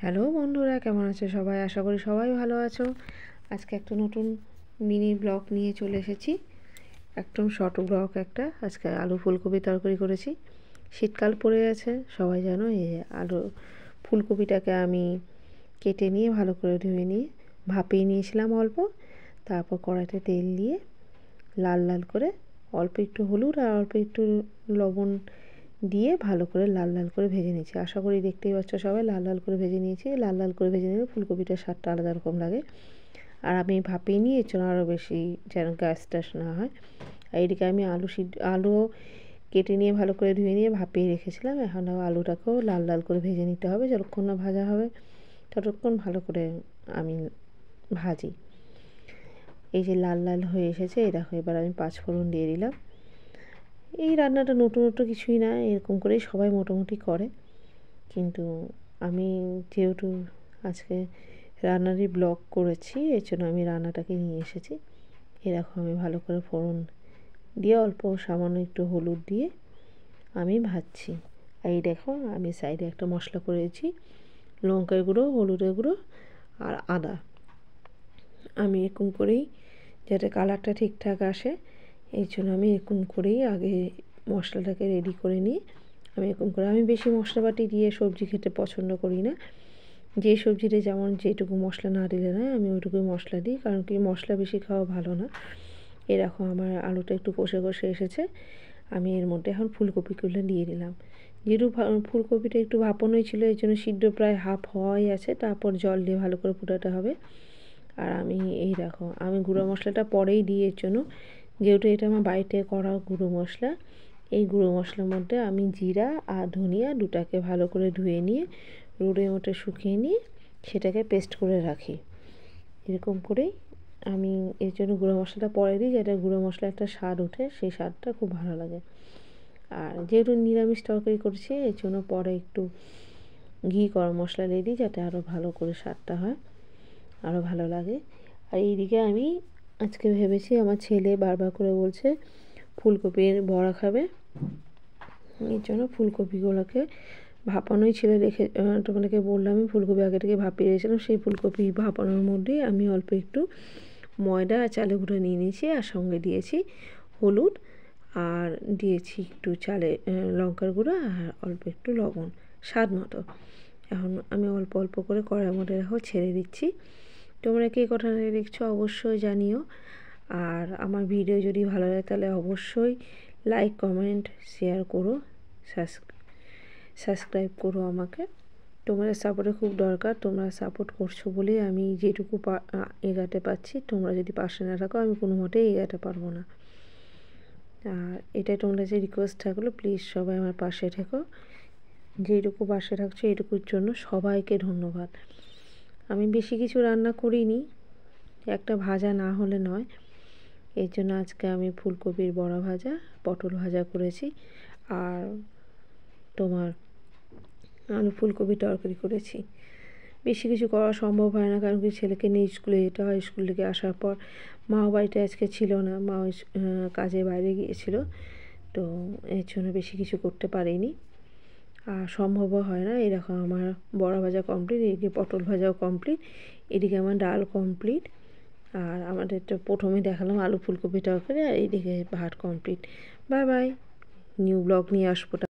Hello বন্ধুরা, কেমন আছো সবাই? আশা করি সবাই ভালো আছো। আজকে একটা নতুন মিনি ব্লগ নিয়ে চলে এসেছি, একদম শর্ট ব্লগ একটা। আজকে আলু ফুলকপি তরকারি করেছি। শীতকাল পড়ে গেছে, সবাই জানো। এই আলু ফুলকপিটাকে আমি কেটে নিয়ে ভালো করে ধুয়ে নিয়ে ভাপিয়ে নিয়েছিলাম অল্প। তারপর কড়াইতে তেল দিয়ে লাল লাল করে অল্প একটু হলুদ আর অল্প একটু লবণ দিয়ে ভালো করে লাল লাল করে ভেজে নিয়েছি। আশা করি দেখতেই পাচ্ছ সবাই, লাল লাল করে ভেজে নিয়েছি। লাল লাল করে ভেজে নিলে ফুলকপিটার স্বাদটা আলাদা রকম লাগে। আর আমি ভাপিয়ে নিয়ে এর জন্য আরও বেশি যেন গ্যাস ট্যাস না হয়। আর এদিকে আমি আলু কেটে নিয়ে ভালো করে ধুয়ে নিয়ে ভাপিয়ে রেখেছিলাম। এখন আলুটাকেও লাল লাল করে ভেজে নিতে হবে। যতক্ষণ না ভাজা হবে ততক্ষণ ভালো করে আমি ভাজি। এই যে লাল লাল হয়ে এসেছে, এই দেখো। এবার আমি 5 ফোড়ন দিয়ে দিলাম। এই রান্নাটা নতুনত্ব কিছুই না, এরকম করেই সবাই মোটামুটি করে। কিন্তু আমি যেহেতু আজকে রান্নারই ব্লগ করেছি, এর জন্য আমি রান্নাটাকে নিয়ে এসেছি। এরকম আমি ভালো করে ফোড়ন দিয়ে অল্প সামান্য একটু হলুদ দিয়ে আমি ভাজছি। আর এই দেখো, আমি সাইডে একটা মশলা করেছি, লঙ্কার গুঁড়ো, হলুদের গুঁড়ো আর আদা। আমি এরকম করেই, যাতে কালারটা ঠিকঠাক আসে, এই জন্য আমি এরকম করেই আগে মশলাটাকে রেডি করে নিই। আমি এরকম করে, আমি বেশি মশলাপাতি দিয়ে সবজি খেতে পছন্দ করি না। যে সবজিতে যেমন যেটুকু মশলা না দিলে না, আমি ওইটুকুই মশলা দিই, কারণ কি মশলা বেশি খাওয়া ভালো না। এরকম আমার আলুটা একটু কষে কষে এসেছে। আমি এর মধ্যে এখন ফুলকপিগুলো দিয়ে দিলাম। যেহেতু ফুলকপিটা একটু ভাপানোই ছিল, এই জন্য সিদ্ধ প্রায় হাফ হওয়াই আছে। তারপর জল দিয়ে ভালো করে ফুটাতে হবে। আর আমি এই দেখো, আমি গুঁড়ো মশলাটা পরেই দিয়ে, এর জন্য যেহেতু এটা আমার বাড়িতে করা গুঁড়ো মশলা। এই গুঁড়ো মশলার মধ্যে আমি জিরা আর ধনিয়া দুটাকে ভালো করে ধুয়ে নিয়ে রোদের মধ্যে শুকিয়ে নিয়ে সেটাকে পেস্ট করে রাখি। এরকম করেই আমি এর জন্য গুঁড়ো মশলাটা পরে দিই, যাতে গুঁড়ো মশলা একটা স্বাদ ওঠে, সেই স্বাদটা খুব ভালো লাগে। আর যেহেতু নিরামিষ তরকারি করছি, এর জন্য পরে একটু ঘি গরম মশলা দিয়ে দিই, যাতে আরও ভালো করে স্বাদটা হয়, আরও ভালো লাগে। আর এইদিকে আমি আজকে ভেবেছি, আমার ছেলে বারবার করে বলছে ফুলকপির বড়া খাবে। এর জন্য ফুলকপিগুলোকে ভাপানোই ছিল, রেখে তোমাদেরকে বললামই ফুলকপি আগে থেকে ভাপিয়ে রেখেছিলাম। সেই ফুলকপি ভাপানোর মধ্যেই আমি অল্প একটু ময়দা আর চালের গুঁড়ো নিয়ে নিয়েছি, আর সঙ্গে দিয়েছি হলুদ, আর দিয়েছি একটু লঙ্কার গুঁড়ো, আর অল্প একটু লবণ স্বাদ মতো। এখন আমি অল্প অল্প করে কড়াইয়ের মধ্যে দেখো ছেড়ে দিচ্ছি। তোমরা কে কথা দেখছো অবশ্যই জানিও। আর আমার ভিডিও যদি ভালো লাগে তাহলে অবশ্যই লাইক, কমেন্ট, শেয়ার করো, সাবস্ক্রাইব করো আমাকে। তোমাদের সাপোর্টের খুব দরকার। তোমরা সাপোর্ট করছো বলেই আমি যেটুকু এগাতে পারছি। তোমরা যদি পাশে না থাকো, আমি কোনো মতেই এগাতে পারবো না। আর এটাই তোমরা যে রিকোয়েস্ট থাকলো, প্লিজ সবাই আমার পাশে থেকো। যেটুকু পাশে থাকছো এটুকুর জন্য সবাইকে ধন্যবাদ। আমি বেশি কিছু রান্না করিনি, একটা ভাজা না হলে নয়। এর জন্য আজকে আমি ফুলকপির বড়া ভাজা, পটল ভাজা করেছি, আর তোমার আলু ফুলকপি তরকারি করেছি। বেশি কিছু করা সম্ভব হয় না, কারণ কি ছেলেকে নিয়ে স্কুলে যেতে হয়। স্কুল থেকে আসার পর মাও বাড়িতে আজকে ছিল না, মা কাজে বাইরে গিয়েছিল, তো এর জন্য বেশি কিছু করতে পারিনি, আর সম্ভবও হয় না। এরকম আমার বড়া ভাজা কমপ্লিট, এদিকে পটল ভাজাও কমপ্লিট, এদিকে আমার ডাল কমপ্লিট। আর আমাদের তো প্রথমে দেখালাম আলু ফুলকপি তরকারি, আর এইদিকে ভাত complete. Bye bye, new blog নিয়ে আসবো।